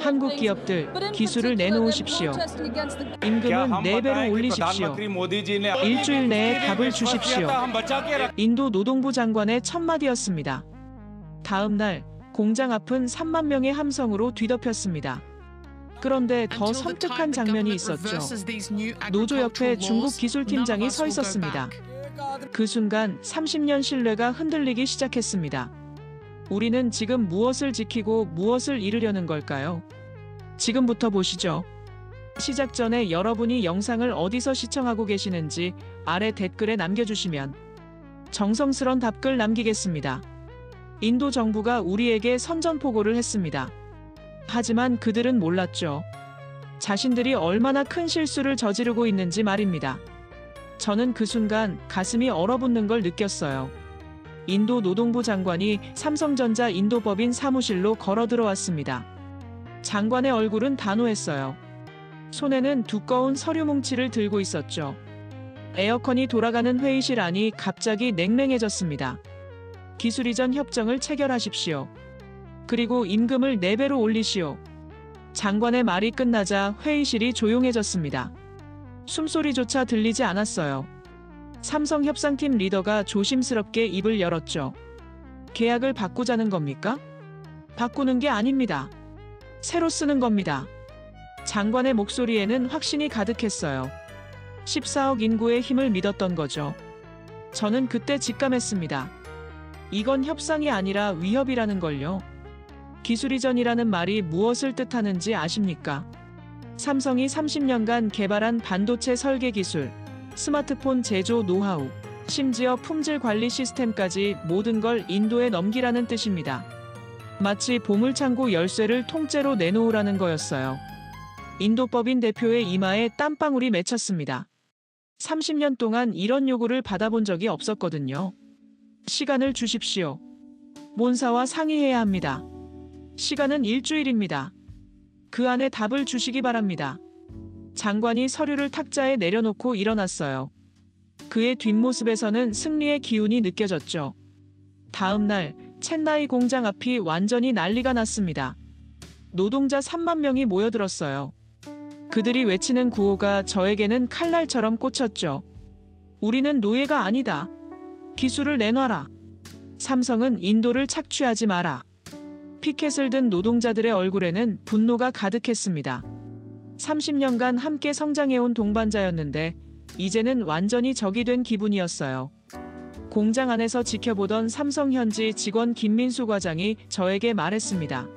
한국 기업들 기술을 내놓으십시오. 임금은 4배로 올리십시오. 일주일 내에 답을 주십시오. 인도 노동부 장관의 첫마디였습니다. 다음 날 공장 앞은 3만 명의 함성으로 뒤덮였습니다. 그런데 더 섬뜩한 장면이 있었죠. 노조 옆에 중국 기술팀장이 서 있었습니다. 그 순간 30년 신뢰가 흔들리기 시작했습니다. 우리는 지금 무엇을 지키고 무엇을 이루려는 걸까요? 지금부터 보시죠. 시작 전에 여러분이 영상을 어디서 시청하고 계시는지 아래 댓글에 남겨주시면 정성스런 답글 남기겠습니다. 인도 정부가 우리에게 선전포고를 했습니다. 하지만 그들은 몰랐죠. 자신들이 얼마나 큰 실수를 저지르고 있는지 말입니다. 저는 그 순간 가슴이 얼어붙는 걸 느꼈어요. 인도 노동부 장관이 삼성전자 인도법인 사무실로 걸어 들어왔습니다. 장관의 얼굴은 단호했어요. 손에는 두꺼운 서류 뭉치를 들고 있었죠. 에어컨이 돌아가는 회의실 안이 갑자기 냉랭해졌습니다. 기술 이전 협정을 체결하십시오. 그리고 임금을 4배로 올리시오. 장관의 말이 끝나자 회의실이 조용해졌습니다. 숨소리조차 들리지 않았어요. 삼성 협상팀 리더가 조심스럽게 입을 열었죠. 계약을 바꾸자는 겁니까? 바꾸는 게 아닙니다. 새로 쓰는 겁니다. 장관의 목소리에는 확신이 가득했어요. 14억 인구의 힘을 믿었던 거죠. 저는 그때 직감했습니다. 이건 협상이 아니라 위협이라는 걸요. 기술 이전이라는 말이 무엇을 뜻하는지 아십니까? 삼성이 30년간 개발한 반도체 설계 기술, 스마트폰 제조 노하우, 심지어 품질 관리 시스템까지 모든 걸 인도에 넘기라는 뜻입니다. 마치 보물창고 열쇠를 통째로 내놓으라는 거였어요. 인도법인 대표의 이마에 땀방울이 맺혔습니다. 30년 동안 이런 요구를 받아본 적이 없었거든요. 시간을 주십시오. 본사와 상의해야 합니다. 시간은 일주일입니다. 그 안에 답을 주시기 바랍니다. 장관이 서류를 탁자에 내려놓고 일어났어요. 그의 뒷모습에서는 승리의 기운이 느껴졌죠. 다음 날 첸나이 공장 앞이 완전히 난리가 났습니다. 노동자 3만 명이 모여들었어요. 그들이 외치는 구호가 저에게는 칼날처럼 꽂혔죠. 우리는 노예가 아니다. 기술을 내놔라. 삼성은 인도를 착취하지 마라. 피켓을 든 노동자들의 얼굴에는 분노가 가득했습니다. 30년간 함께 성장해온 동반자였는데 이제는 완전히 적이 된 기분이었어요. 공장 안에서 지켜보던 삼성 현지 직원 김민수 과장이 저에게 말했습니다.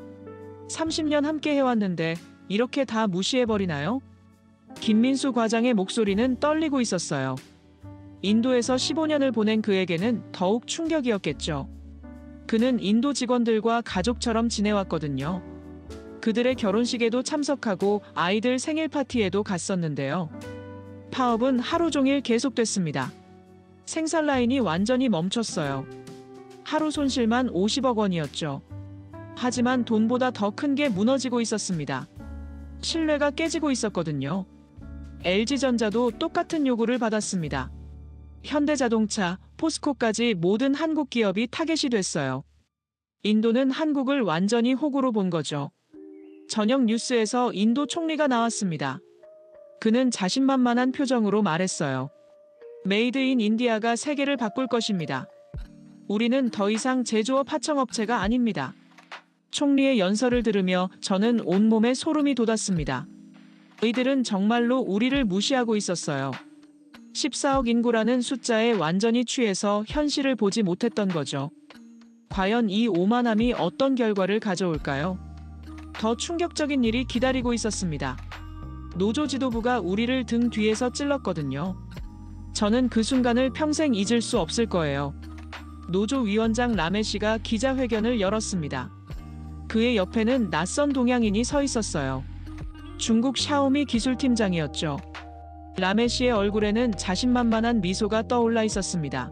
30년 함께 해왔는데 이렇게 다 무시해버리나요? 김민수 과장의 목소리는 떨리고 있었어요. 인도에서 15년을 보낸 그에게는 더욱 충격이었겠죠. 그는 인도 직원들과 가족처럼 지내왔거든요. 그들의 결혼식에도 참석하고 아이들 생일 파티에도 갔었는데요. 파업은 하루 종일 계속됐습니다. 생산 라인이 완전히 멈췄어요. 하루 손실만 50억 원이었죠. 하지만 돈보다 더 큰 게 무너지고 있었습니다. 신뢰가 깨지고 있었거든요. LG전자도 똑같은 요구를 받았습니다. 현대자동차, 포스코까지 모든 한국 기업이 타겟이 됐어요. 인도는 한국을 완전히 호구로 본 거죠. 저녁 뉴스에서 인도 총리가 나왔습니다. 그는 자신만만한 표정으로 말했어요. 메이드 인 인디아가 세계를 바꿀 것입니다. 우리는 더 이상 제조업 하청업체가 아닙니다. 총리의 연설을 들으며 저는 온몸에 소름이 돋았습니다. 이들은 정말로 우리를 무시하고 있었어요. 14억 인구라는 숫자에 완전히 취해서 현실을 보지 못했던 거죠. 과연 이 오만함이 어떤 결과를 가져올까요? 더 충격적인 일이 기다리고 있었습니다. 노조 지도부가 우리를 등 뒤에서 찔렀거든요. 저는 그 순간을 평생 잊을 수 없을 거예요. 노조 위원장 라메시가 기자회견을 열었습니다. 그의 옆에는 낯선 동양인이 서 있었어요. 중국 샤오미 기술팀장이었죠. 라메시의 얼굴에는 자신만만한 미소가 떠올라 있었습니다.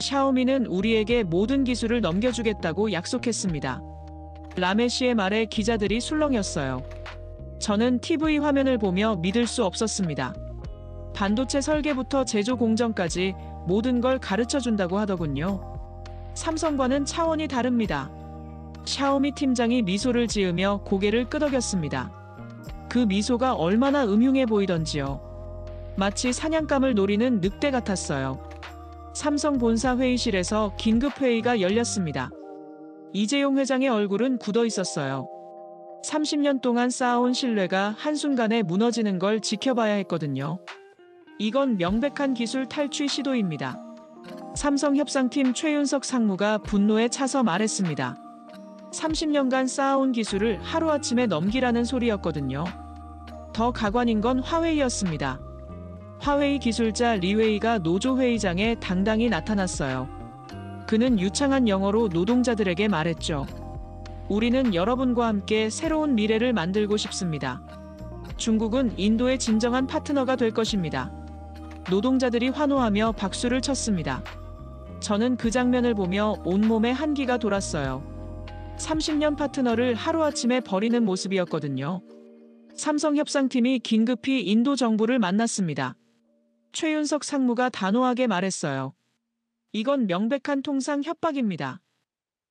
샤오미는 우리에게 모든 기술을 넘겨주겠다고 약속했습니다. 라메시의 말에 기자들이 술렁였어요. 저는 TV 화면을 보며 믿을 수 없었습니다. 반도체 설계부터 제조 공정까지 모든 걸 가르쳐준다고 하더군요. 삼성과는 차원이 다릅니다. 샤오미 팀장이 미소를 지으며 고개를 끄덕였습니다. 그 미소가 얼마나 음흉해 보이던지요. 마치 사냥감을 노리는 늑대 같았어요. 삼성 본사 회의실에서 긴급 회의가 열렸습니다. 이재용 회장의 얼굴은 굳어 있었어요. 30년 동안 쌓아온 신뢰가 한순간에 무너지는 걸 지켜봐야 했거든요. 이건 명백한 기술 탈취 시도입니다. 삼성 협상팀 최윤석 상무가 분노에 차서 말했습니다. 30년간 쌓아온 기술을 하루아침에 넘기라는 소리였거든요. 더 가관인 건 화웨이였습니다. 화웨이 기술자 리웨이가 노조회의장에 당당히 나타났어요. 그는 유창한 영어로 노동자들에게 말했죠. 우리는 여러분과 함께 새로운 미래를 만들고 싶습니다. 중국은 인도의 진정한 파트너가 될 것입니다. 노동자들이 환호하며 박수를 쳤습니다. 저는 그 장면을 보며 온몸에 한기가 돌았어요. 30년 파트너를 하루아침에 버리는 모습이었거든요. 삼성 협상팀이 긴급히 인도 정부를 만났습니다. 최윤석 상무가 단호하게 말했어요. 이건 명백한 통상 협박입니다.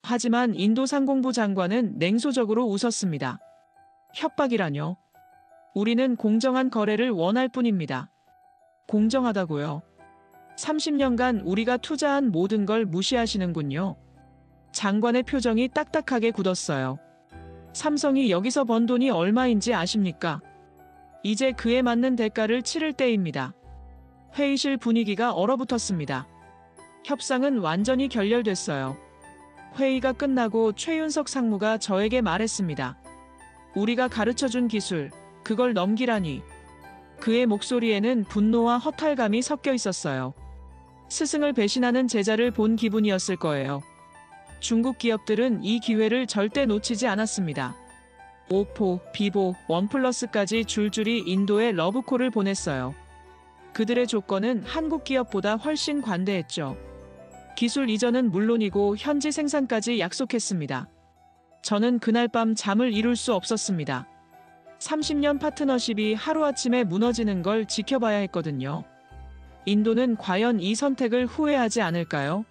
하지만 인도 상공부 장관은 냉소적으로 웃었습니다. 협박이라뇨? 우리는 공정한 거래를 원할 뿐입니다. 공정하다고요? 30년간 우리가 투자한 모든 걸 무시하시는군요. 장관의 표정이 딱딱하게 굳었어요. 삼성이 여기서 번 돈이 얼마인지 아십니까? 이제 그에 맞는 대가를 치를 때입니다. 회의실 분위기가 얼어붙었습니다. 협상은 완전히 결렬됐어요. 회의가 끝나고 최윤석 상무가 저에게 말했습니다. 우리가 가르쳐준 기술, 그걸 넘기라니. 그의 목소리에는 분노와 허탈감이 섞여 있었어요. 스승을 배신하는 제자를 본 기분이었을 거예요. 중국 기업들은 이 기회를 절대 놓치지 않았습니다. 오포, 비보, 원플러스까지 줄줄이 인도에 러브콜을 보냈어요. 그들의 조건은 한국 기업보다 훨씬 관대했죠. 기술 이전은 물론이고 현지 생산까지 약속했습니다. 저는 그날 밤 잠을 이룰 수 없었습니다. 30년 파트너십이 하루아침에 무너지는 걸 지켜봐야 했거든요. 인도는 과연 이 선택을 후회하지 않을까요?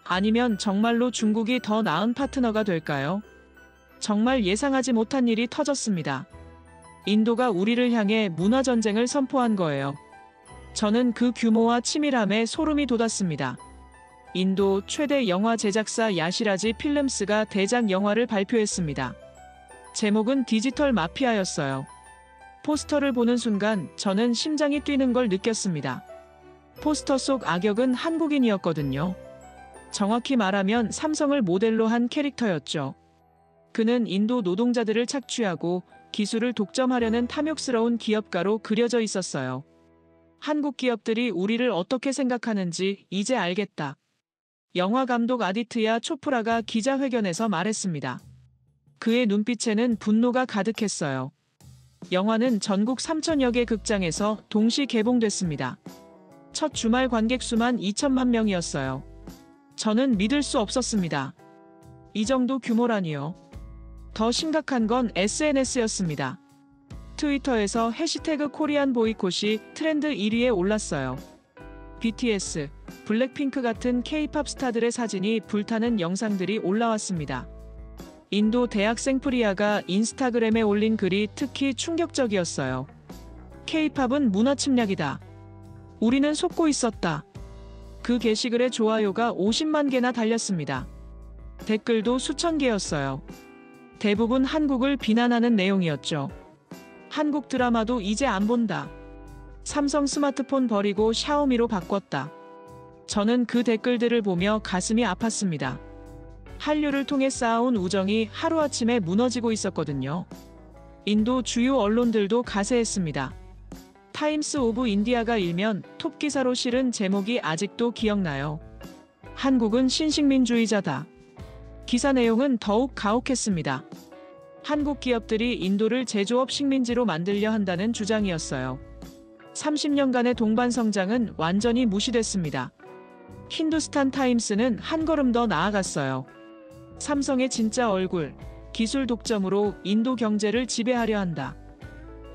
아니면 정말로 중국이 더 나은 파트너가 될까요? 정말 예상하지 못한 일이 터졌습니다. 인도가 우리를 향해 문화전쟁을 선포한 거예요. 저는 그 규모와 치밀함에 소름이 돋았습니다. 인도 최대 영화 제작사 야시라지 필름스가 대작 영화를 발표했습니다. 제목은 디지털 마피아였어요. 포스터를 보는 순간 저는 심장이 뛰는 걸 느꼈습니다. 포스터 속 악역은 한국인이었거든요. 정확히 말하면 삼성을 모델로 한 캐릭터였죠. 그는 인도 노동자들을 착취하고 기술을 독점하려는 탐욕스러운 기업가로 그려져 있었어요. 한국 기업들이 우리를 어떻게 생각하는지 이제 알겠다. 영화 감독 아디트야 초프라가 기자회견에서 말했습니다. 그의 눈빛에는 분노가 가득했어요. 영화는 전국 3,000여 개 극장에서 동시 개봉됐습니다. 첫 주말 관객 수만 2천만 명이었어요. 저는 믿을 수 없었습니다. 이 정도 규모라니요. 더 심각한 건 SNS였습니다. 트위터에서 해시태그 코리안 보이콧이 트렌드 1위에 올랐어요. BTS, 블랙핑크 같은 K-팝 스타들의 사진이 불타는 영상들이 올라왔습니다. 인도 대학생 프리아가 인스타그램에 올린 글이 특히 충격적이었어요. K-팝은 문화 침략이다. 우리는 속고 있었다. 그 게시글에 좋아요가 50만 개나 달렸습니다. 댓글도 수천 개였어요. 대부분 한국을 비난하는 내용이었죠. 한국 드라마도 이제 안 본다. 삼성 스마트폰 버리고 샤오미로 바꿨다. 저는 그 댓글들을 보며 가슴이 아팠습니다. 한류를 통해 쌓아온 우정이 하루아침에 무너지고 있었거든요. 인도 주요 언론들도 가세했습니다. 타임스 오브 인디아가 일면 톱 기사로 실은 제목이 아직도 기억나요. 한국은 신식민주의자다. 기사 내용은 더욱 가혹했습니다. 한국 기업들이 인도를 제조업 식민지로 만들려 한다는 주장이었어요. 30년간의 동반 성장은 완전히 무시됐습니다. 힌두스탄 타임스는 한 걸음 더 나아갔어요. 삼성의 진짜 얼굴, 기술 독점으로 인도 경제를 지배하려 한다.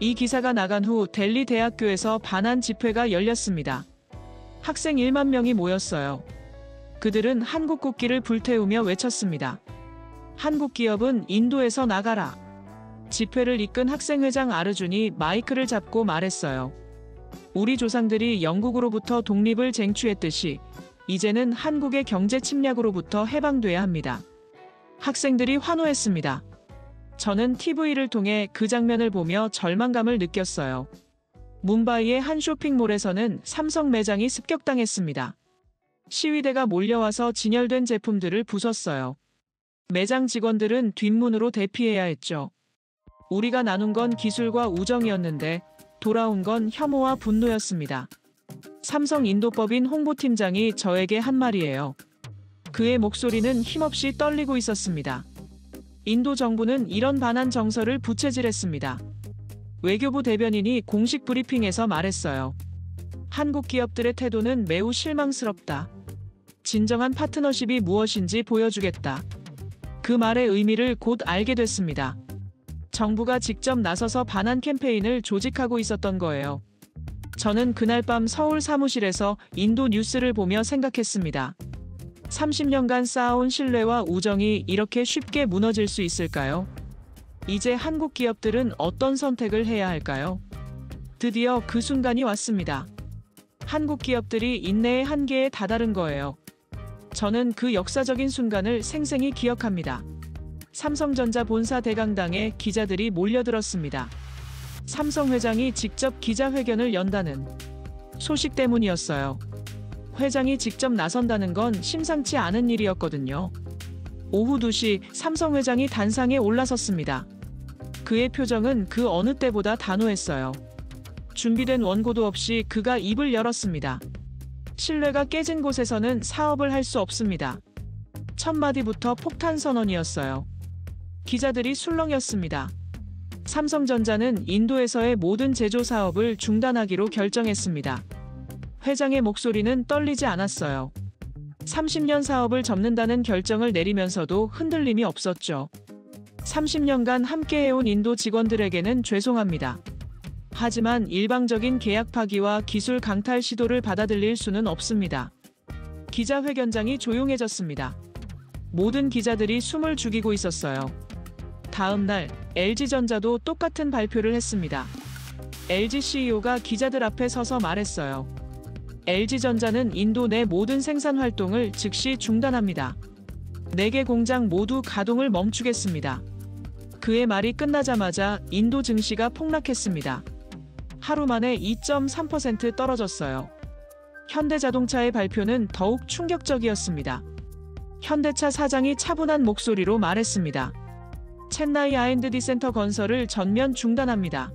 이 기사가 나간 후 델리 대학교에서 반환 집회가 열렸습니다. 학생 1만 명이 모였어요. 그들은 한국 국기를 불태우며 외쳤습니다. 한국 기업은 인도에서 나가라. 집회를 이끈 학생회장 아르준이 마이크를 잡고 말했어요. 우리 조상들이 영국으로부터 독립을 쟁취했듯이 이제는 한국의 경제 침략으로부터 해방돼야 합니다. 학생들이 환호했습니다. 저는 TV를 통해 그 장면을 보며 절망감을 느꼈어요. 뭄바이의 한 쇼핑몰에서는 삼성 매장이 습격당했습니다. 시위대가 몰려와서 진열된 제품들을 부쉈어요. 매장 직원들은 뒷문으로 대피해야 했죠. 우리가 나눈 건 기술과 우정이었는데 돌아온 건 혐오와 분노였습니다. 삼성 인도법인 홍보팀장이 저에게 한 말이에요. 그의 목소리는 힘없이 떨리고 있었습니다. 인도 정부는 이런 반한 정서를 부채질했습니다. 외교부 대변인이 공식 브리핑에서 말했어요. 한국 기업들의 태도는 매우 실망스럽다. 진정한 파트너십이 무엇인지 보여주겠다. 그 말의 의미를 곧 알게 됐습니다. 정부가 직접 나서서 반한 캠페인을 조직하고 있었던 거예요. 저는 그날 밤 서울 사무실에서 인도 뉴스를 보며 생각했습니다. 30년간 쌓아온 신뢰와 우정이 이렇게 쉽게 무너질 수 있을까요? 이제 한국 기업들은 어떤 선택을 해야 할까요? 드디어 그 순간이 왔습니다. 한국 기업들이 인내의 한계에 다다른 거예요. 저는 그 역사적인 순간을 생생히 기억합니다. 삼성전자 본사 대강당에 기자들이 몰려들었습니다. 삼성 회장이 직접 기자회견을 연다는 소식 때문이었어요. 회장이 직접 나선다는 건 심상치 않은 일이었거든요. 오후 2시 삼성 회장이 단상에 올라섰습니다. 그의 표정은 그 어느 때보다 단호했어요. 준비된 원고도 없이 그가 입을 열었습니다. 신뢰가 깨진 곳에서는 사업을 할 수 없습니다. 첫 마디부터 폭탄 선언이었어요. 기자들이 술렁였습니다. 삼성전자는 인도에서의 모든 제조 사업을 중단하기로 결정했습니다. 회장의 목소리는 떨리지 않았어요. 30년 사업을 접는다는 결정을 내리면서도 흔들림이 없었죠. 30년간 함께해온 인도 직원들에게는 죄송합니다. 하지만 일방적인 계약 파기와 기술 강탈 시도를 받아들일 수는 없습니다. 기자회견장이 조용해졌습니다. 모든 기자들이 숨을 죽이고 있었어요. 다음 날 LG전자도 똑같은 발표를 했습니다. LG CEO가 기자들 앞에 서서 말했어요. LG전자는 인도 내 모든 생산 활동을 즉시 중단합니다. 4개 공장 모두 가동을 멈추겠습니다. 그의 말이 끝나자마자 인도 증시가 폭락했습니다. 하루 만에 2.3% 떨어졌어요. 현대자동차의 발표는 더욱 충격적이었습니다. 현대차 사장이 차분한 목소리로 말했습니다. 첸나이 R&D 센터 건설을 전면 중단합니다.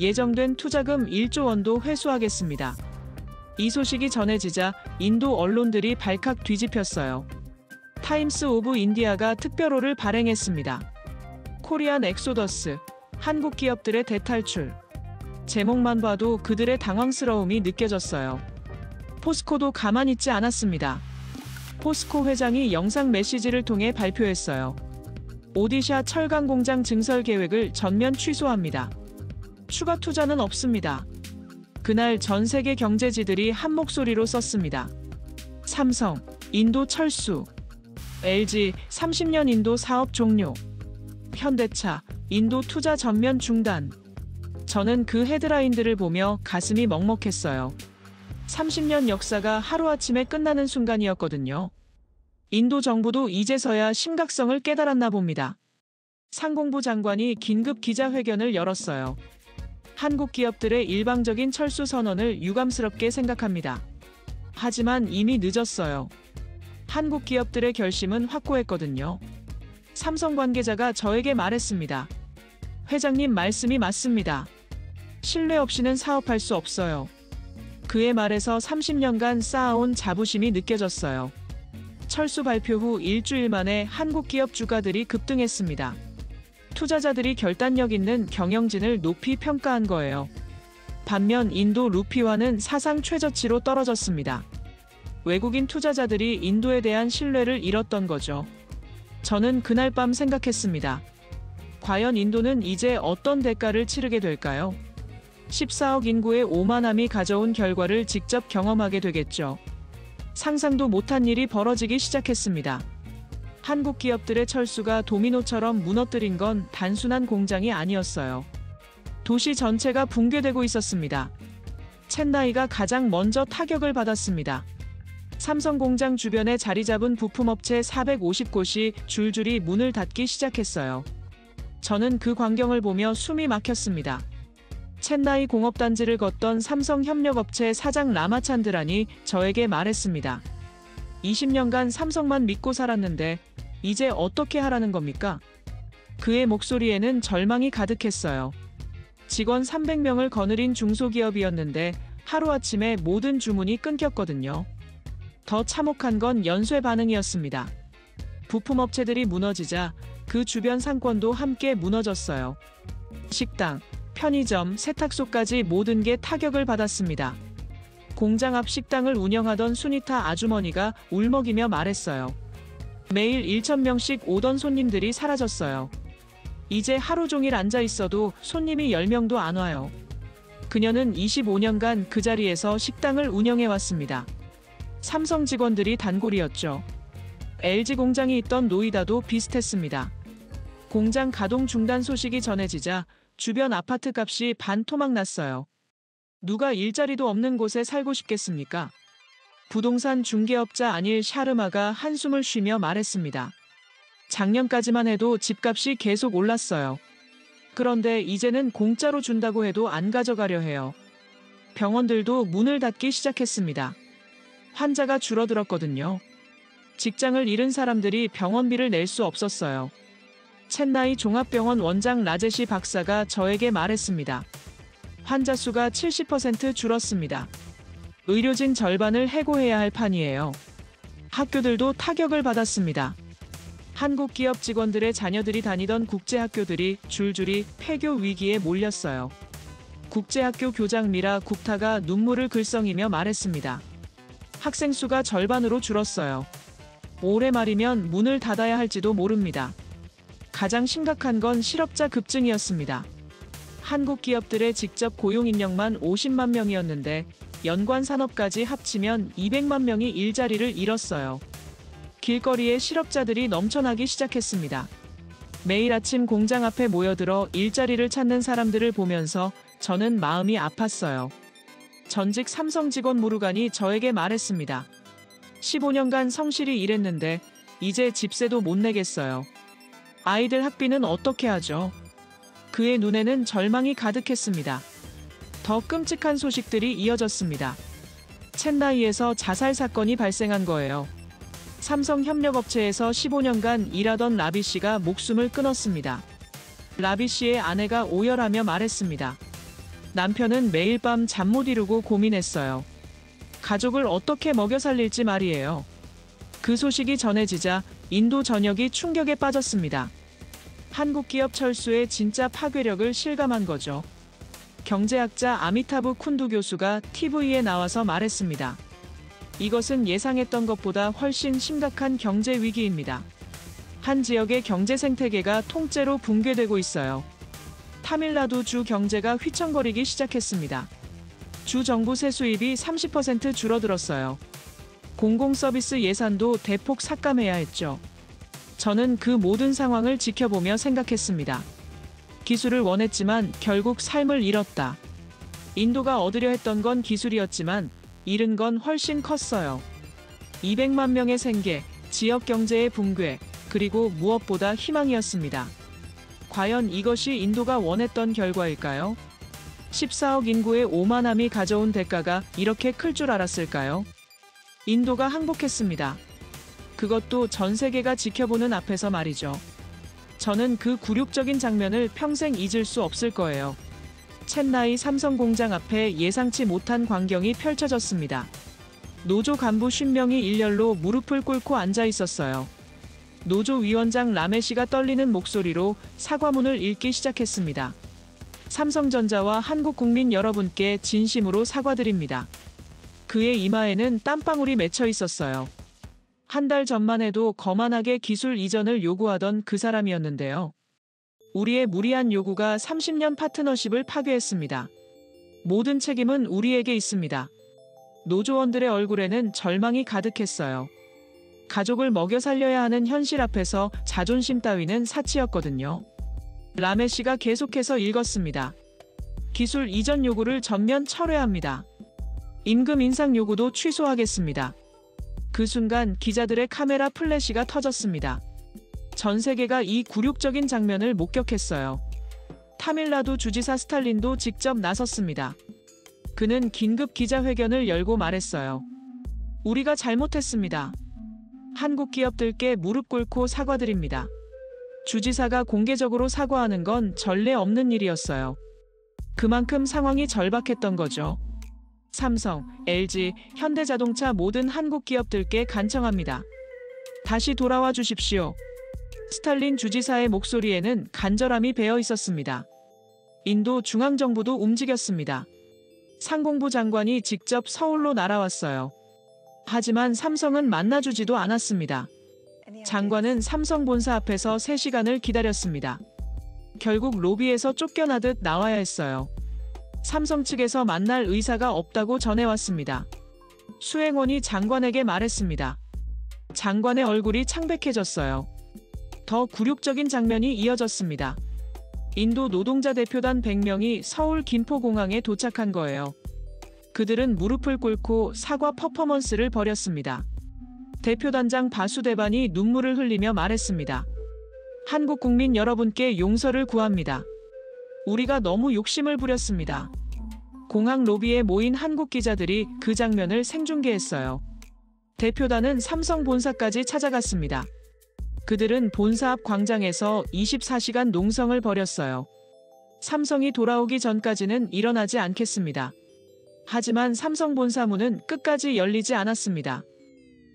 예정된 투자금 1조 원도 회수하겠습니다. 이 소식이 전해지자 인도 언론들이 발칵 뒤집혔어요. 타임스 오브 인디아가 특별호를 발행했습니다. 코리안 엑소더스, 한국 기업들의 대탈출. 제목만 봐도 그들의 당황스러움이 느껴졌어요. 포스코도 가만히 있지 않았습니다. 포스코 회장이 영상 메시지를 통해 발표했어요. 오디샤 철강 공장 증설 계획을 전면 취소합니다. 추가 투자는 없습니다. 그날 전 세계 경제지들이 한 목소리로 썼습니다. 삼성, 인도 철수. LG, 30년 인도 사업 종료. 현대차, 인도 투자 전면 중단. 저는 그 헤드라인들을 보며 가슴이 먹먹했어요. 30년 역사가 하루아침에 끝나는 순간이었거든요. 인도 정부도 이제서야 심각성을 깨달았나 봅니다. 상공부 장관이 긴급 기자회견을 열었어요. 한국 기업들의 일방적인 철수 선언을 유감스럽게 생각합니다. 하지만 이미 늦었어요. 한국 기업들의 결심은 확고했거든요. 삼성 관계자가 저에게 말했습니다. 회장님 말씀이 맞습니다. 신뢰 없이는 사업할 수 없어요. 그의 말에서 30년간 쌓아온 자부심이 느껴졌어요. 철수 발표 후 일주일 만에 한국 기업 주가들이 급등했습니다. 투자자들이 결단력 있는 경영진을 높이 평가한 거예요. 반면 인도 루피화는 사상 최저치로 떨어졌습니다. 외국인 투자자들이 인도에 대한 신뢰를 잃었던 거죠. 저는 그날 밤 생각했습니다. 과연 인도는 이제 어떤 대가를 치르게 될까요? 14억 인구의 오만함이 가져온 결과를 직접 경험하게 되겠죠. 상상도 못한 일이 벌어지기 시작했습니다. 한국 기업들의 철수가 도미노처럼 무너뜨린 건 단순한 공장이 아니었어요. 도시 전체가 붕괴되고 있었습니다. 첸나이가 가장 먼저 타격을 받았습니다. 삼성 공장 주변에 자리 잡은 부품업체 450곳이 줄줄이 문을 닫기 시작했어요. 저는 그 광경을 보며 숨이 막혔습니다. 첸나이 공업단지를 걷던 삼성협력업체 사장 라마찬드란이 저에게 말했습니다. 20년간 삼성만 믿고 살았는데 이제 어떻게 하라는 겁니까? 그의 목소리에는 절망이 가득했어요. 직원 300명을 거느린 중소기업이었는데 하루아침에 모든 주문이 끊겼거든요. 더 참혹한 건 연쇄 반응이었습니다. 부품업체들이 무너지자 그 주변 상권도 함께 무너졌어요. 식당, 편의점, 세탁소까지 모든 게 타격을 받았습니다. 공장 앞 식당을 운영하던 순이타 아주머니가 울먹이며 말했어요. 매일 1,000명씩 오던 손님들이 사라졌어요. 이제 하루 종일 앉아 있어도 손님이 10명도 안 와요. 그녀는 25년간 그 자리에서 식당을 운영해 왔습니다. 삼성 직원들이 단골이었죠. LG 공장이 있던 노이다도 비슷했습니다. 공장 가동 중단 소식이 전해지자 주변 아파트 값이 반토막 났어요. 누가 일자리도 없는 곳에 살고 싶겠습니까? 부동산 중개업자 아닐 샤르마가 한숨을 쉬며 말했습니다. 작년까지만 해도 집값이 계속 올랐어요. 그런데 이제는 공짜로 준다고 해도 안 가져가려 해요. 병원들도 문을 닫기 시작했습니다. 환자가 줄어들었거든요. 직장을 잃은 사람들이 병원비를 낼 수 없었어요. 첸나이 종합병원 원장 라제시 박사가 저에게 말했습니다. 환자 수가 70% 줄었습니다. 의료진 절반을 해고해야 할 판이에요. 학교들도 타격을 받았습니다. 한국 기업 직원들의 자녀들이 다니던 국제학교들이 줄줄이 폐교 위기에 몰렸어요. 국제학교 교장 미라 국타가 눈물을 글썽이며 말했습니다. 학생 수가 절반으로 줄었어요. 올해 말이면 문을 닫아야 할지도 모릅니다. 가장 심각한 건 실업자 급증이었습니다. 한국 기업들의 직접 고용 인력만 50만 명이었는데 연관 산업까지 합치면 200만 명이 일자리를 잃었어요. 길거리에 실업자들이 넘쳐나기 시작했습니다. 매일 아침 공장 앞에 모여들어 일자리를 찾는 사람들을 보면서 저는 마음이 아팠어요. 전직 삼성 직원 무르간이 저에게 말했습니다. 15년간 성실히 일했는데 이제 집세도 못 내겠어요. 아이들 학비는 어떻게 하죠? 그의 눈에는 절망이 가득했습니다. 더 끔찍한 소식들이 이어졌습니다. 첸나이에서 자살 사건이 발생한 거예요. 삼성협력업체에서 15년간 일하던 라비 씨가 목숨을 끊었습니다. 라비 씨의 아내가 오열하며 말했습니다. 남편은 매일 밤 잠 못 이루고 고민했어요. 가족을 어떻게 먹여 살릴지 말이에요. 그 소식이 전해지자 인도 전역이 충격에 빠졌습니다. 한국 기업 철수의 진짜 파괴력을 실감한 거죠. 경제학자 아미타브 쿤두 교수가 TV에 나와서 말했습니다. 이것은 예상했던 것보다 훨씬 심각한 경제 위기입니다. 한 지역의 경제 생태계가 통째로 붕괴되고 있어요. 타밀나두 주 경제가 휘청거리기 시작했습니다. 주 정부 세수입이 30% 줄어들었어요. 공공서비스 예산도 대폭 삭감해야 했죠. 저는 그 모든 상황을 지켜보며 생각했습니다. 기술을 원했지만 결국 삶을 잃었다. 인도가 얻으려 했던 건 기술이었지만 잃은 건 훨씬 컸어요. 200만 명의 생계, 지역 경제의 붕괴, 그리고 무엇보다 희망이었습니다. 과연 이것이 인도가 원했던 결과일까요? 14억 인구의 오만함이 가져온 대가가 이렇게 클 줄 알았을까요? 인도가 항복했습니다. 그것도 전 세계가 지켜보는 앞에서 말이죠. 저는 그 굴욕적인 장면을 평생 잊을 수 없을 거예요. 첸나이 삼성 공장 앞에 예상치 못한 광경이 펼쳐졌습니다. 노조 간부 50명이 일렬로 무릎을 꿇고 앉아 있었어요. 노조 위원장 라메시가 떨리는 목소리로 사과문을 읽기 시작했습니다. 삼성전자와 한국 국민 여러분께 진심으로 사과드립니다. 그의 이마에는 땀방울이 맺혀 있었어요. 한 달 전만 해도 거만하게 기술 이전을 요구하던 그 사람이었는데요. 우리의 무리한 요구가 30년 파트너십을 파괴했습니다. 모든 책임은 우리에게 있습니다. 노조원들의 얼굴에는 절망이 가득했어요. 가족을 먹여 살려야 하는 현실 앞에서 자존심 따위는 사치였거든요. 라메 씨가 계속해서 읽었습니다. 기술 이전 요구를 전면 철회합니다. 임금 인상 요구도 취소하겠습니다. 그 순간 기자들의 카메라 플래시가 터졌습니다. 전 세계가 이 굴욕적인 장면을 목격했어요. 타밀나두 주지사 스탈린도 직접 나섰습니다. 그는 긴급 기자회견을 열고 말했어요. 우리가 잘못했습니다. 한국 기업들께 무릎 꿇고 사과드립니다. 주지사가 공개적으로 사과하는 건 전례 없는 일이었어요. 그만큼 상황이 절박했던 거죠. 삼성, LG, 현대자동차 모든 한국 기업들께 간청합니다. 다시 돌아와 주십시오. 스탈린 주지사의 목소리에는 간절함이 배어 있었습니다. 인도 중앙정부도 움직였습니다. 상공부 장관이 직접 서울로 날아왔어요. 하지만 삼성은 만나주지도 않았습니다. 장관은 삼성 본사 앞에서 3시간을 기다렸습니다. 결국 로비에서 쫓겨나듯 나와야 했어요. 삼성 측에서 만날 의사가 없다고 전해왔습니다. 수행원이 장관에게 말했습니다. 장관의 얼굴이 창백해졌어요. 더 굴욕적인 장면이 이어졌습니다. 인도 노동자 대표단 100명이 서울 김포공항에 도착한 거예요. 그들은 무릎을 꿇고 사과 퍼포먼스를 벌였습니다. 대표단장 바수대반이 눈물을 흘리며 말했습니다. 한국 국민 여러분께 용서를 구합니다. 우리가 너무 욕심을 부렸습니다. 공항 로비에 모인 한국 기자들이 그 장면을 생중계했어요. 대표단은 삼성 본사까지 찾아갔습니다. 그들은 본사 앞 광장에서 24시간 농성을 벌였어요. 삼성이 돌아오기 전까지는 일어나지 않겠습니다. 하지만 삼성 본사 문은 끝까지 열리지 않았습니다.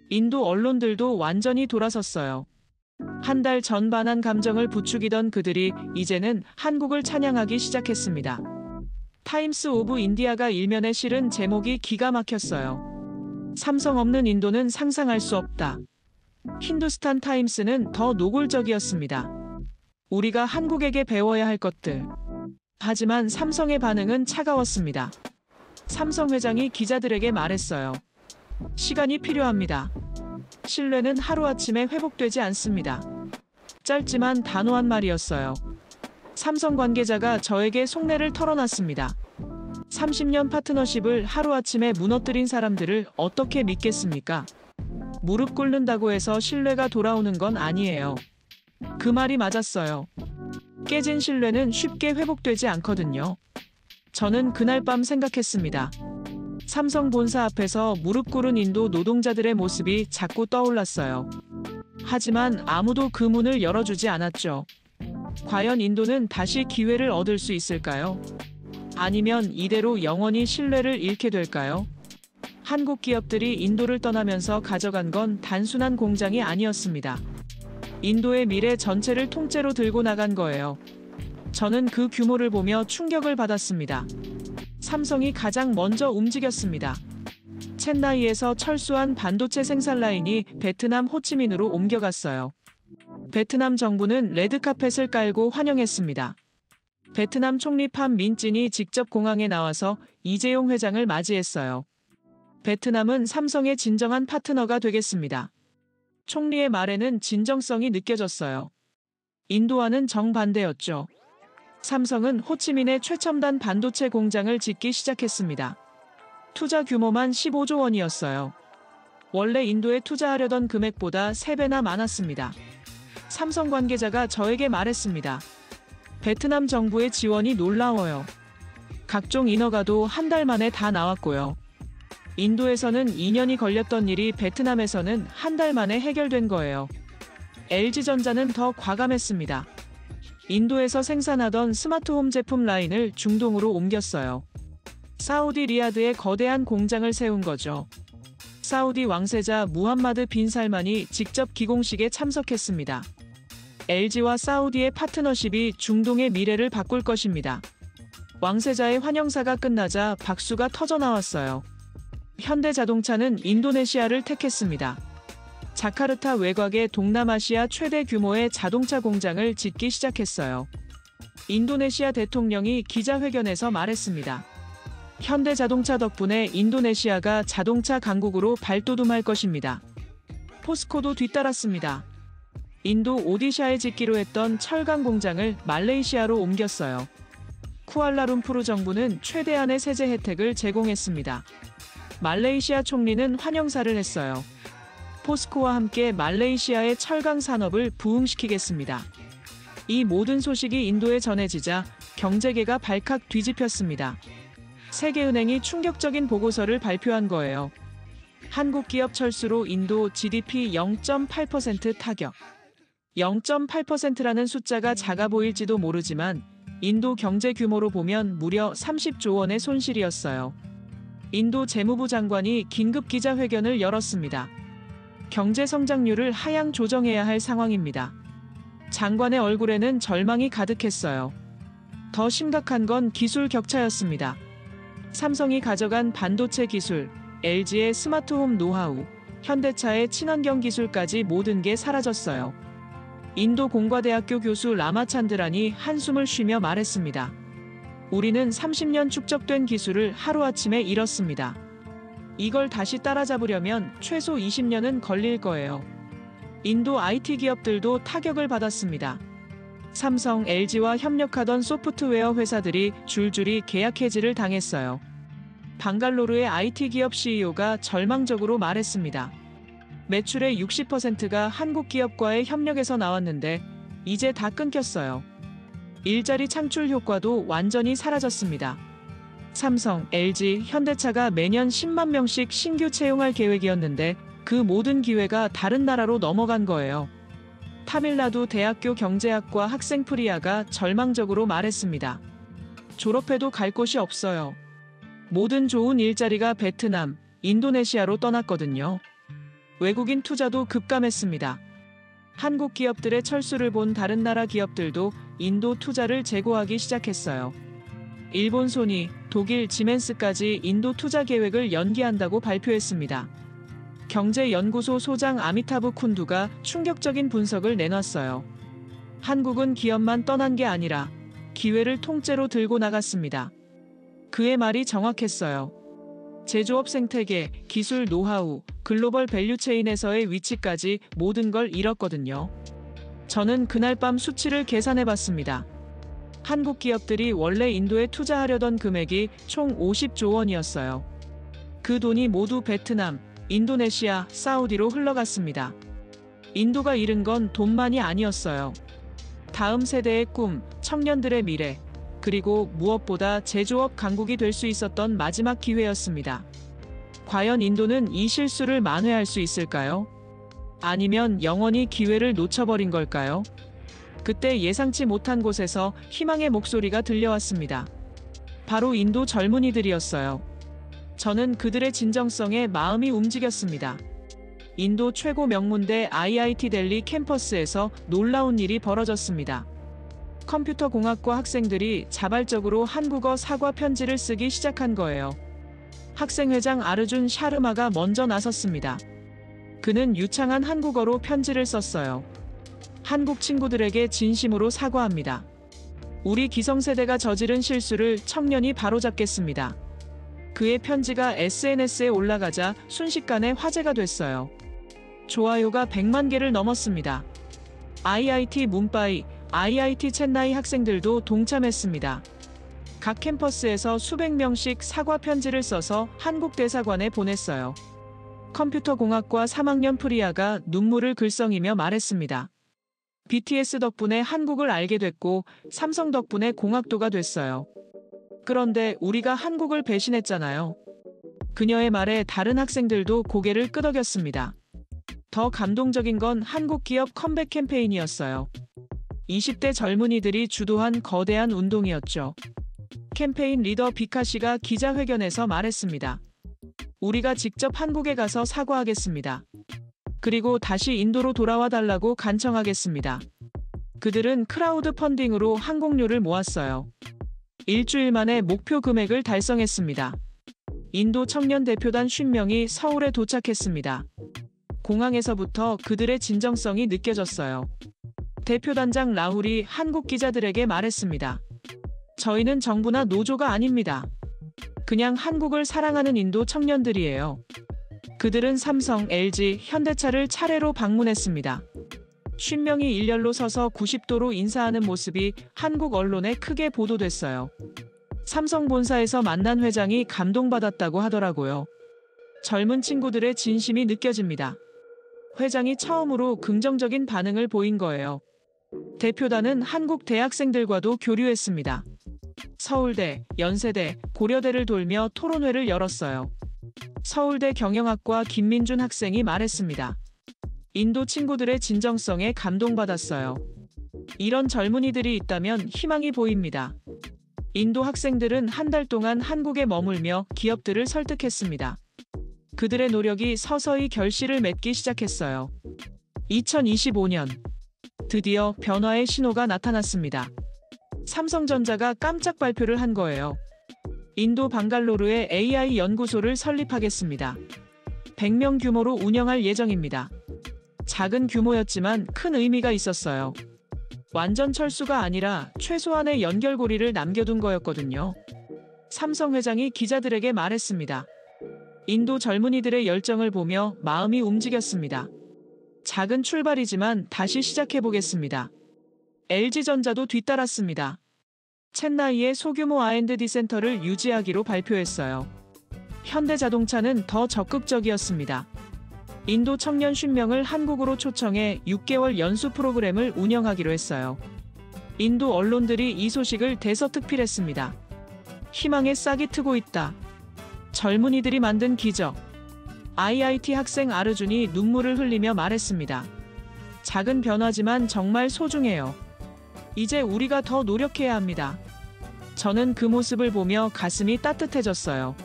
인도 언론들도 완전히 돌아섰어요. 한 달 전 반한 감정을 부추기던 그들이 이제는 한국을 찬양하기 시작했습니다. 타임스 오브 인디아가 일면에 실은 제목이 기가 막혔어요. 삼성 없는 인도는 상상할 수 없다. 힌두스탄 타임스는 더 노골적이었습니다. 우리가 한국에게 배워야 할 것들. 하지만 삼성의 반응은 차가웠습니다. 삼성 회장이 기자들에게 말했어요. 시간이 필요합니다. 신뢰는 하루아침에 회복되지 않습니다. 짧지만 단호한 말이었어요. 삼성 관계자가 저에게 속내를 털어놨습니다. 30년 파트너십을 하루아침에 무너뜨린 사람들을 어떻게 믿겠습니까? 무릎 꿇는다고 해서 신뢰가 돌아오는 건 아니에요. 그 말이 맞았어요. 깨진 신뢰는 쉽게 회복되지 않거든요. 저는 그날 밤 생각했습니다. 삼성 본사 앞에서 무릎 꿇은 인도 노동자들의 모습이 자꾸 떠올랐어요. 하지만 아무도 그 문을 열어주지 않았죠. 과연 인도는 다시 기회를 얻을 수 있을까요? 아니면 이대로 영원히 신뢰를 잃게 될까요? 한국 기업들이 인도를 떠나면서 가져간 건 단순한 공장이 아니었습니다. 인도의 미래 전체를 통째로 들고 나간 거예요. 저는 그 규모를 보며 충격을 받았습니다. 삼성이 가장 먼저 움직였습니다. 첸나이에서 철수한 반도체 생산 라인이 베트남 호치민으로 옮겨갔어요. 베트남 정부는 레드카펫을 깔고 환영했습니다. 베트남 총리 팜 민찐이 직접 공항에 나와서 이재용 회장을 맞이했어요. 베트남은 삼성의 진정한 파트너가 되겠습니다. 총리의 말에는 진정성이 느껴졌어요. 인도와는 정반대였죠. 삼성은 호치민에 최첨단 반도체 공장을 짓기 시작했습니다. 투자 규모만 15조 원이었어요. 원래 인도에 투자하려던 금액보다 3배나 많았습니다. 삼성 관계자가 저에게 말했습니다. 베트남 정부의 지원이 놀라워요. 각종 인허가도 한 달 만에 다 나왔고요. 인도에서는 2년이 걸렸던 일이 베트남에서는 한 달 만에 해결된 거예요. LG전자는 더 과감했습니다. 인도에서 생산하던 스마트홈 제품 라인을 중동으로 옮겼어요. 사우디 리야드에 거대한 공장을 세운 거죠. 사우디 왕세자 무함마드 빈 살만이 직접 기공식에 참석했습니다. LG와 사우디의 파트너십이 중동의 미래를 바꿀 것입니다. 왕세자의 환영사가 끝나자 박수가 터져나왔어요. 현대자동차는 인도네시아를 택했습니다. 자카르타 외곽에 동남아시아 최대 규모의 자동차 공장을 짓기 시작했어요. 인도네시아 대통령이 기자회견에서 말했습니다. 현대자동차 덕분에 인도네시아가 자동차 강국으로 발돋움할 것입니다. 포스코도 뒤따랐습니다. 인도 오디샤에 짓기로 했던 철강 공장을 말레이시아로 옮겼어요. 쿠알라룸푸르 정부는 최대한의 세제 혜택을 제공했습니다. 말레이시아 총리는 환영사를 했어요. 포스코와 함께 말레이시아의 철강 산업을 부흥시키겠습니다. 이 모든 소식이 인도에 전해지자 경제계가 발칵 뒤집혔습니다. 세계은행이 충격적인 보고서를 발표한 거예요. 한국 기업 철수로 인도 GDP 0.8% 타격. 0.8%라는 숫자가 작아 보일지도 모르지만 인도 경제 규모로 보면 무려 30조 원의 손실이었어요. 인도 재무부 장관이 긴급 기자회견을 열었습니다. 경제 성장률을 하향 조정해야 할 상황입니다. 장관의 얼굴에는 절망이 가득했어요. 더 심각한 건 기술 격차였습니다. 삼성이 가져간 반도체 기술, LG의 스마트홈 노하우, 현대차의 친환경 기술까지 모든 게 사라졌어요. 인도 공과대학교 교수 라마찬드란이 한숨을 쉬며 말했습니다. 우리는 30년 축적된 기술을 하루아침에 잃었습니다. 이걸 다시 따라잡으려면 최소 20년은 걸릴 거예요. 인도 IT 기업들도 타격을 받았습니다. 삼성, LG와 협력하던 소프트웨어 회사들이 줄줄이 계약 해지를 당했어요. 방갈로르의 IT 기업 CEO가 절망적으로 말했습니다. 매출의 60%가 한국 기업과의 협력에서 나왔는데 이제 다 끊겼어요. 일자리 창출 효과도 완전히 사라졌습니다. 삼성, LG, 현대차가 매년 10만 명씩 신규 채용할 계획이었는데 그 모든 기회가 다른 나라로 넘어간 거예요. 타밀나두 대학교 경제학과 학생 프리아가 절망적으로 말했습니다. 졸업해도 갈 곳이 없어요. 모든 좋은 일자리가 베트남, 인도네시아로 떠났거든요. 외국인 투자도 급감했습니다. 한국 기업들의 철수를 본 다른 나라 기업들도 인도 투자를 제고하기 시작했어요. 일본 소니, 독일 지멘스까지 인도 투자 계획을 연기한다고 발표했습니다. 경제연구소 소장 아미타브 쿤두가 충격적인 분석을 내놨어요. 한국은 기업만 떠난 게 아니라 기회를 통째로 들고 나갔습니다. 그의 말이 정확했어요. 제조업 생태계, 기술 노하우, 글로벌 밸류체인에서의 위치까지 모든 걸 잃었거든요. 저는 그날 밤 수치를 계산해봤습니다. 한국 기업들이 원래 인도에 투자하려던 금액이 총 50조 원이었어요. 그 돈이 모두 베트남, 인도네시아, 사우디로 흘러갔습니다. 인도가 잃은 건 돈만이 아니었어요. 다음 세대의 꿈, 청년들의 미래, 그리고 무엇보다 제조업 강국이 될 수 있었던 마지막 기회였습니다. 과연 인도는 이 실수를 만회할 수 있을까요? 아니면 영원히 기회를 놓쳐버린 걸까요? 그때 예상치 못한 곳에서 희망의 목소리가 들려왔습니다. 바로 인도 젊은이들이었어요. 저는 그들의 진정성에 마음이 움직였습니다. 인도 최고 명문대 IIT 델리 캠퍼스에서 놀라운 일이 벌어졌습니다. 컴퓨터 공학과 학생들이 자발적으로 한국어 사과 편지를 쓰기 시작한 거예요. 학생회장 아르준 샤르마가 먼저 나섰습니다. 그는 유창한 한국어로 편지를 썼어요. 한국 친구들에게 진심으로 사과합니다. 우리 기성세대가 저지른 실수를 청년이 바로잡겠습니다. 그의 편지가 SNS에 올라가자 순식간에 화제가 됐어요. 좋아요가 100만 개를 넘었습니다. IIT 뭄바이, IIT 첸나이 학생들도 동참했습니다. 각 캠퍼스에서 수백 명씩 사과 편지를 써서 한국 대사관에 보냈어요. 컴퓨터 공학과 3학년 프리아가 눈물을 글썽이며 말했습니다. BTS 덕분에 한국을 알게 됐고 삼성 덕분에 공학도가 됐어요. 그런데 우리가 한국을 배신했잖아요. 그녀의 말에 다른 학생들도 고개를 끄덕였습니다. 더 감동적인 건 한국 기업 컴백 캠페인이었어요. 20대 젊은이들이 주도한 거대한 운동이었죠. 캠페인 리더 비카씨가 기자회견에서 말했습니다. 우리가 직접 한국에 가서 사과하겠습니다. 그리고 다시 인도로 돌아와 달라고 간청하겠습니다. 그들은 크라우드 펀딩으로 항공료를 모았어요. 일주일 만에 목표 금액을 달성했습니다. 인도 청년 대표단 50명이 서울에 도착했습니다. 공항에서부터 그들의 진정성이 느껴졌어요. 대표단장 라훌이 한국 기자들에게 말했습니다. 저희는 정부나 노조가 아닙니다. 그냥 한국을 사랑하는 인도 청년들이에요. 그들은 삼성, LG, 현대차를 차례로 방문했습니다. 50명이 일렬로 서서 90도로 인사하는 모습이 한국 언론에 크게 보도됐어요. 삼성 본사에서 만난 회장이 감동받았다고 하더라고요. 젊은 친구들의 진심이 느껴집니다. 회장이 처음으로 긍정적인 반응을 보인 거예요. 대표단은 한국 대학생들과도 교류했습니다. 서울대, 연세대, 고려대를 돌며 토론회를 열었어요. 서울대 경영학과 김민준 학생이 말했습니다. 인도 친구들의 진정성에 감동받았어요. 이런 젊은이들이 있다면 희망이 보입니다. 인도 학생들은 한 달 동안 한국에 머물며 기업들을 설득했습니다. 그들의 노력이 서서히 결실을 맺기 시작했어요. 2025년 드디어 변화의 신호가 나타났습니다. 삼성전자가 깜짝 발표를 한 거예요. 인도 방갈로르에 AI 연구소를 설립하겠습니다. 100명 규모로 운영할 예정입니다. 작은 규모였지만 큰 의미가 있었어요. 완전 철수가 아니라 최소한의 연결고리를 남겨둔 거였거든요. 삼성 회장이 기자들에게 말했습니다. 인도 젊은이들의 열정을 보며 마음이 움직였습니다. 작은 출발이지만 다시 시작해보겠습니다. LG전자도 뒤따랐습니다. 챈나이의 소규모 R&D 센터를 유지하기로 발표했어요. 현대자동차는 더 적극적이었습니다. 인도 청년 50명을 한국으로 초청해 6개월 연수 프로그램을 운영하기로 했어요. 인도 언론들이 이 소식을 대서특필했습니다. 희망의 싹이 트고 있다. 젊은이들이 만든 기적. IIT 학생 아르준이 눈물을 흘리며 말했습니다. 작은 변화지만 정말 소중해요. 이제 우리가 더 노력해야 합니다. 저는 그 모습을 보며 가슴이 따뜻해졌어요.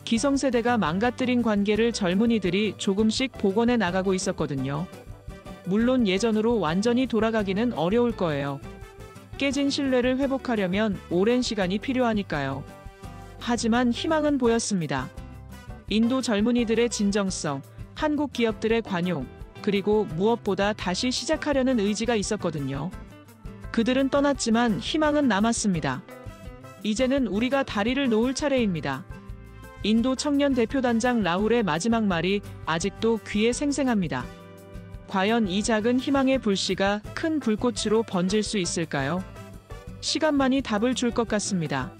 기성세대가 망가뜨린 관계를 젊은이들이 조금씩 복원해 나가고 있었거든요. 물론 예전으로 완전히 돌아가기는 어려울 거예요. 깨진 신뢰를 회복하려면 오랜 시간이 필요하니까요. 하지만 희망은 보였습니다. 인도 젊은이들의 진정성, 한국 기업들의 관용, 그리고 무엇보다 다시 시작하려는 의지가 있었거든요. 그들은 떠났지만 희망은 남았습니다. 이제는 우리가 다리를 놓을 차례입니다. 인도 청년 대표단장 라울의 마지막 말이 아직도 귀에 생생합니다. 과연 이 작은 희망의 불씨가 큰 불꽃으로 번질 수 있을까요? 시간만이 답을 줄 것 같습니다.